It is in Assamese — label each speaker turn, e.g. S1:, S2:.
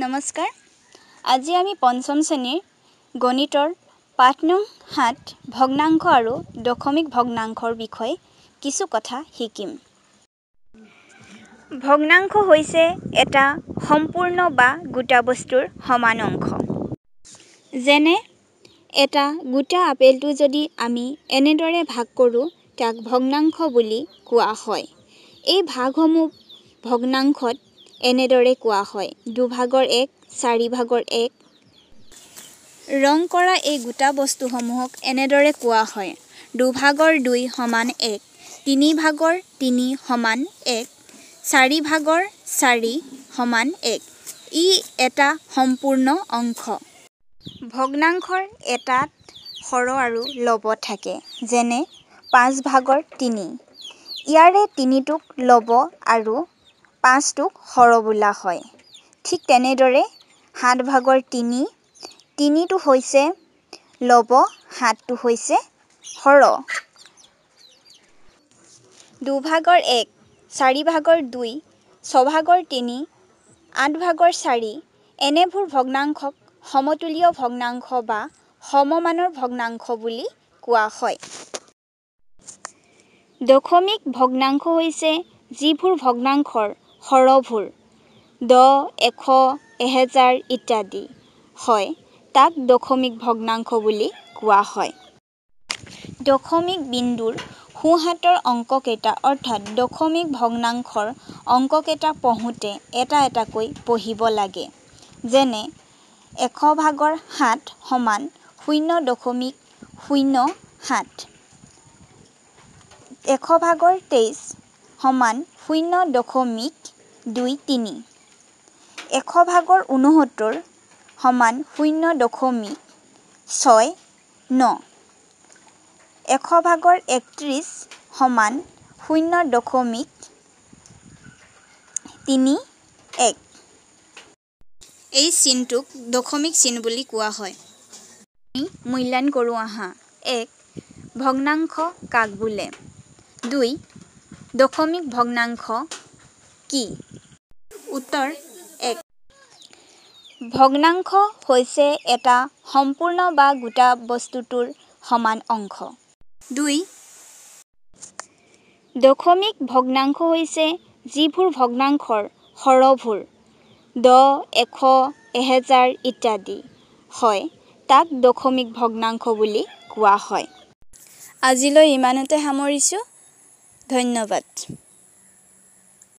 S1: নমস্কাৰ। আজি আমি পঞ্চম শ্ৰেণীৰ গণিতৰ পাঠ নং 7 ভগ্নাংশ আৰু দশমিক ভগ্নাংশৰ বিষয়ে কিছু কথা শিকিম। ভগ্নাংশ হৈছে এটা সম্পূৰ্ণ বা গোটা বস্তুৰ সমান অংশ। যেনে এটা গোটা আপেলটো যদি আমি এনেদৰে ভাগ কৰোঁ তাক ভগ্নাংশ বুলি কোৱা হয়। এই ভাগসমূহ ভগ্নাংশত এনেদৰে কোৱা হয়: 2/1, 4/1। ৰং কৰা এই গোটা বস্তুসমূহক এনেদৰে কোৱা হয়: 2/2 = 1, 3/3 = 1, 4/4 = 1। ই এটা সম্পূৰ্ণ অংশ। ভগ্নাংশৰ এটাত হৰ আৰু লব থাকে, যেনে 5/3। ইয়াৰে 3টোক লব আৰু 5টোক হৰ বোলা হয়। ঠিক তেনেদৰে 7/3, 3টো হৈছে লব, 7টো হৈছে হৰ। 2/1, 4/2, 6/3, 8/4 এনেবোৰ ভগ্নাংশক সমতুল্য ভগ্নাংশ বা সমমানৰ ভগ্নাংশ বুলি কোৱা হয়। দশমিক ভগ্নাংশ হৈছে যিবোৰ ভগ্নাংশৰ হৰবোৰ 10, 100, 1000 ইত্যাদি হয়, তাক দশমিক ভগ্নাংশ বুলি কোৱা হয়। দশমিক বিন্দুৰ সোঁহাতৰ অংককেইটা অৰ্থাৎ দশমিক ভগ্নাংশৰ অংককেইটা পঢ়োঁতে এটা এটাকৈ পঢ়িব লাগে। যেনে 100/7 = 0.07, 100/23 = 0.23, 100/69 = 0.69, 100/31 = 0.31। এই চিনটোক দশমিক চিন বুলি কোৱা হয়। আমি মূল্যায়ন কৰোঁ আহা। 1. ভগ্নাংশ কাক বোলে? 2. দশমিক ভগ্নাংশ কি? উত্তৰ 1. ভগ্নাংশ হৈছে এটা সম্পূৰ্ণ বা গোটা বস্তুটোৰ সমান অংশ। 2. দশমিক ভগ্নাংশ হৈছে যিবোৰ ভগ্নাংশৰ হৰবোৰ 10, 100, 1000 ইত্যাদি হয়, তাক দশমিক ভগ্নাংশ বুলি কোৱা হয়। আজিলৈ ইমানতে সামৰিছোঁ। ধন্যবাদ।